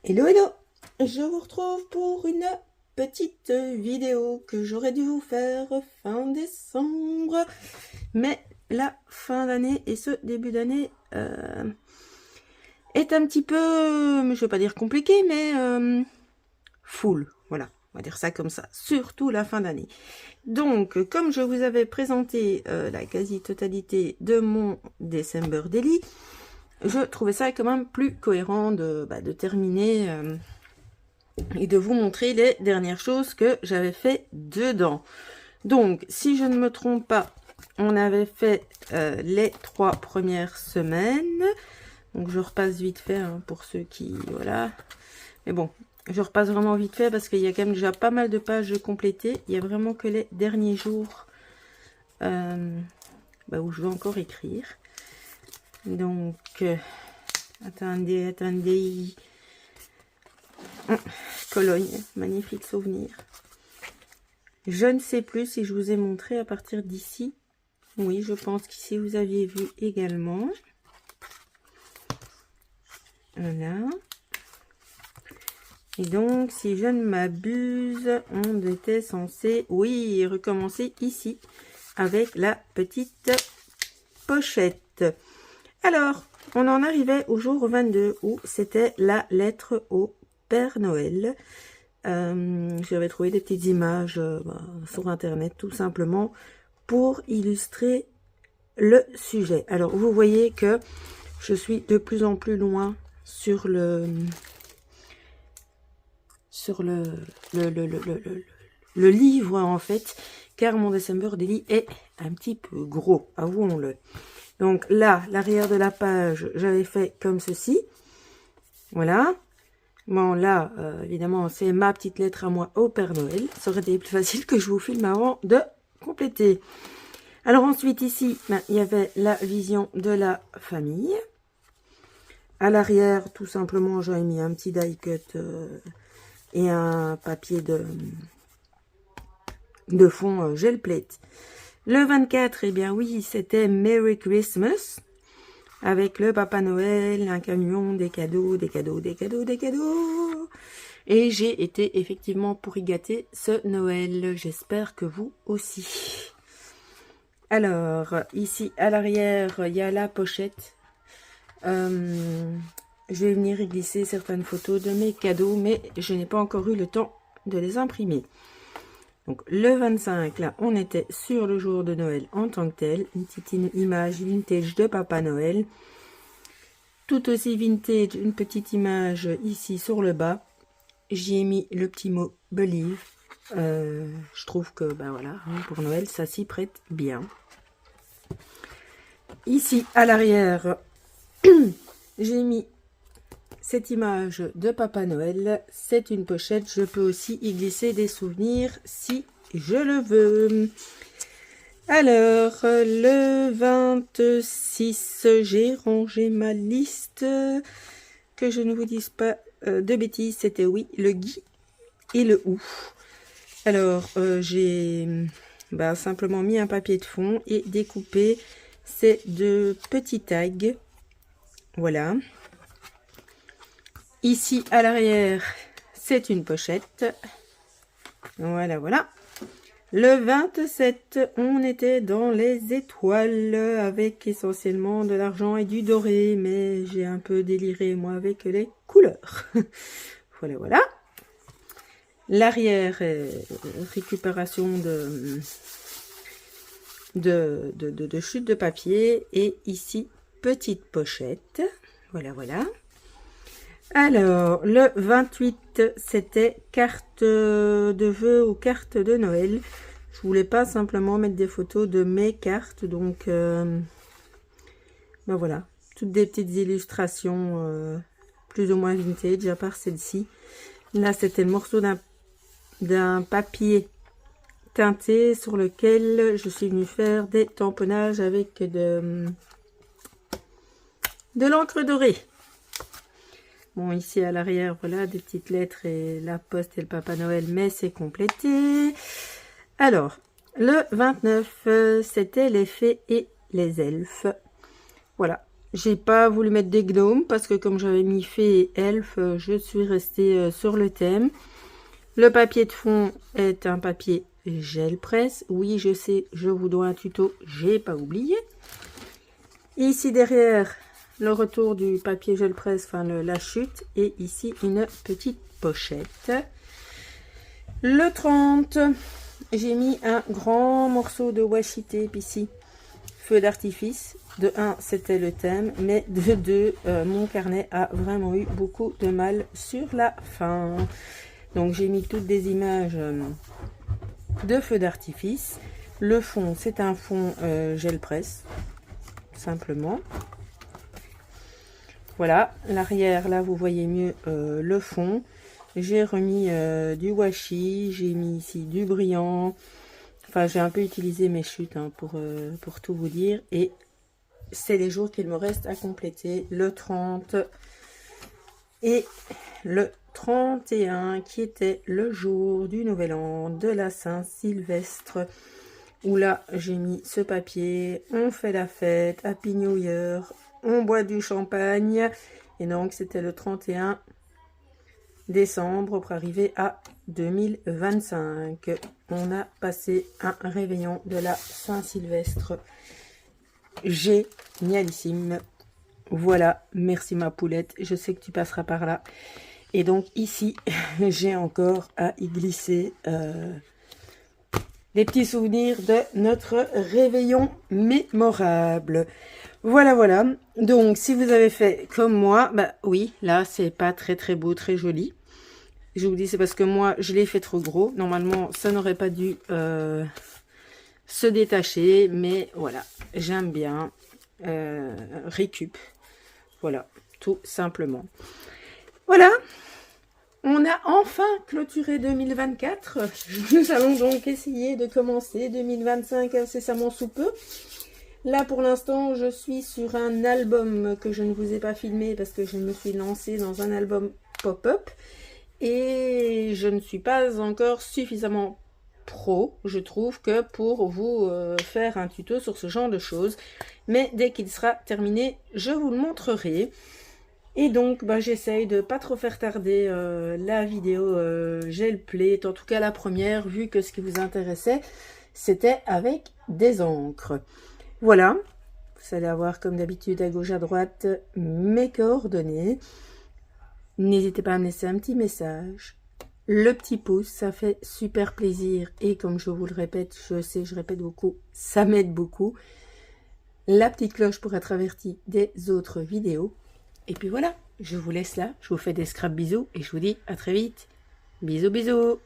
Hello, hello! Je vous retrouve pour une petite vidéo que j'aurais dû vous faire fin décembre. Mais la fin d'année et ce début d'année est un petit peu, je ne vais pas dire compliqué, mais full. Voilà, on va dire ça comme ça. Surtout la fin d'année. Donc, comme je vous avais présenté la quasi-totalité de mon December Daily, je trouvais ça quand même plus cohérent de terminer et de vous montrer les dernières choses que j'avais fait dedans. Donc, si je ne me trompe pas, on avait fait les 3 premières semaines. Donc, je repasse vite fait hein, pour ceux qui... Voilà. Mais bon, je repasse vraiment vite fait parce qu'il y a quand même déjà pas mal de pages complétées. Il y a vraiment que les derniers jours où je vais encore écrire. Donc, attendez. Cologne, magnifique souvenir. Je ne sais plus si je vous ai montré à partir d'ici. Oui, je pense qu'ici vous aviez vu également. Voilà. Et donc, si je ne m'abuse, on était censé, oui, recommencer ici avec la petite pochette. Alors, on en arrivait au jour 22 où c'était la lettre au Père Noël. J'avais trouvé des petites images sur internet tout simplement pour illustrer le sujet. Alors, vous voyez que je suis de plus en plus loin sur le livre en fait, car mon December Daily est un petit peu gros, avouons-le. Donc là, l'arrière de la page, j'avais fait comme ceci. Voilà. Bon, là, évidemment, c'est ma petite lettre à moi au Père Noël. Ça aurait été plus facile que je vous filme avant de compléter. Alors ensuite, ici, il y avait la vision de la famille. À l'arrière, tout simplement, j'avais mis un petit die cut et un papier de fond gel plate. Le 24, eh bien oui, c'était Merry Christmas. Avec le Papa Noël, un camion, des cadeaux. Et j'ai été effectivement pour y gâter ce Noël. J'espère que vous aussi. Alors, ici à l'arrière, il y a la pochette. Je vais venir y glisser certaines photos de mes cadeaux, mais je n'ai pas encore eu le temps de les imprimer. Donc, le 25, là, on était sur le jour de Noël en tant que tel. Une petite image vintage de Papa Noël. Tout aussi vintage, une petite image ici sur le bas. J'y ai mis le petit mot Believe. Je trouve que, voilà, pour Noël, ça s'y prête bien. Ici, à l'arrière, j'ai mis cette image de Papa Noël. C'est une pochette. Je peux aussi y glisser des souvenirs si je le veux. Alors, le 26, j'ai rangé ma liste. Que je ne vous dise pas de bêtises, c'était oui, le gui et le ou. Alors, j'ai simplement mis un papier de fond et découpé ces deux petits tags. Voilà. Ici, à l'arrière, c'est une pochette. Voilà, voilà. Le 27, on était dans les étoiles avec essentiellement de l'argent et du doré. Mais j'ai un peu déliré, moi, avec les couleurs. Voilà, voilà. L'arrière, récupération de chute de papier. Et ici, petite pochette. Voilà, voilà. Alors, le 28, c'était carte de vœux ou carte de Noël. Je voulais pas simplement mettre des photos de mes cartes. Donc, voilà. Toutes des petites illustrations plus ou moins vintage, à part celle-ci. Là, c'était le morceau d'un papier teinté sur lequel je suis venue faire des tamponnages avec de l'encre dorée. Bon, ici à l'arrière, voilà, des petites lettres et la poste et le Papa Noël, mais c'est complété. Alors, le 29, c'était les fées et les elfes. Voilà, J'ai pas voulu mettre des gnomes parce que comme j'avais mis fée et elfe, je suis restée sur le thème. Le papier de fond est un papier gel presse. Oui, je sais, je vous dois un tuto, j'ai pas oublié. Ici derrière, le retour du papier gel presse, enfin la chute. Et ici, une petite pochette. Le 30, j'ai mis un grand morceau de washi tape ici. Feu d'artifice. De 1, c'était le thème, mais de 2, mon carnet a vraiment eu beaucoup de mal sur la fin. Donc j'ai mis toutes des images de feux d'artifice. Le fond, c'est un fond gel presse, simplement. Voilà, l'arrière, là, vous voyez mieux le fond. J'ai remis du washi, j'ai mis ici du brillant. Enfin, j'ai un peu utilisé mes chutes hein, pour tout vous dire. Et c'est les jours qu'il me reste à compléter. Le 30 et le 31 qui était le jour du Nouvel An, de la Saint-Sylvestre. Où là, j'ai mis ce papier. On fait la fête, Happy New Year. On boit du champagne. Et donc, c'était le 31 décembre pour arriver à 2025. On a passé un réveillon de la Saint-Sylvestre. Génialissime. Voilà, merci ma poulette. Je sais que tu passeras par là. Et donc ici, j'ai encore à y glisser des petits souvenirs de notre réveillon mémorable. Voilà, voilà. Donc, si vous avez fait comme moi, bah oui, là, c'est pas très très beau, très joli. Je vous dis, c'est parce que moi, je l'ai fait trop gros. Normalement, ça n'aurait pas dû se détacher. Mais voilà, j'aime bien. Récup. Voilà, tout simplement. Voilà. On a enfin clôturé 2024. Nous allons donc essayer de commencer 2025 incessamment sous peu. Là, pour l'instant, je suis sur un album que je ne vous ai pas filmé parce que je me suis lancée dans un album pop-up. Et je ne suis pas encore suffisamment pro, je trouve, que pour vous faire un tuto sur ce genre de choses. Mais dès qu'il sera terminé, je vous le montrerai. Et donc, bah, j'essaye de pas trop faire tarder la vidéo Gel Play, en tout cas la première, vu que ce qui vous intéressait, c'était avec des encres. Voilà, vous allez avoir comme d'habitude à gauche à droite mes coordonnées. N'hésitez pas à me laisser un petit message. Le petit pouce, ça fait super plaisir. Et comme je vous le répète, je sais, je répète beaucoup, ça m'aide beaucoup. La petite cloche pour être averti des autres vidéos. Et puis voilà, je vous laisse là. Je vous fais des scraps bisous et je vous dis à très vite. Bisous, bisous.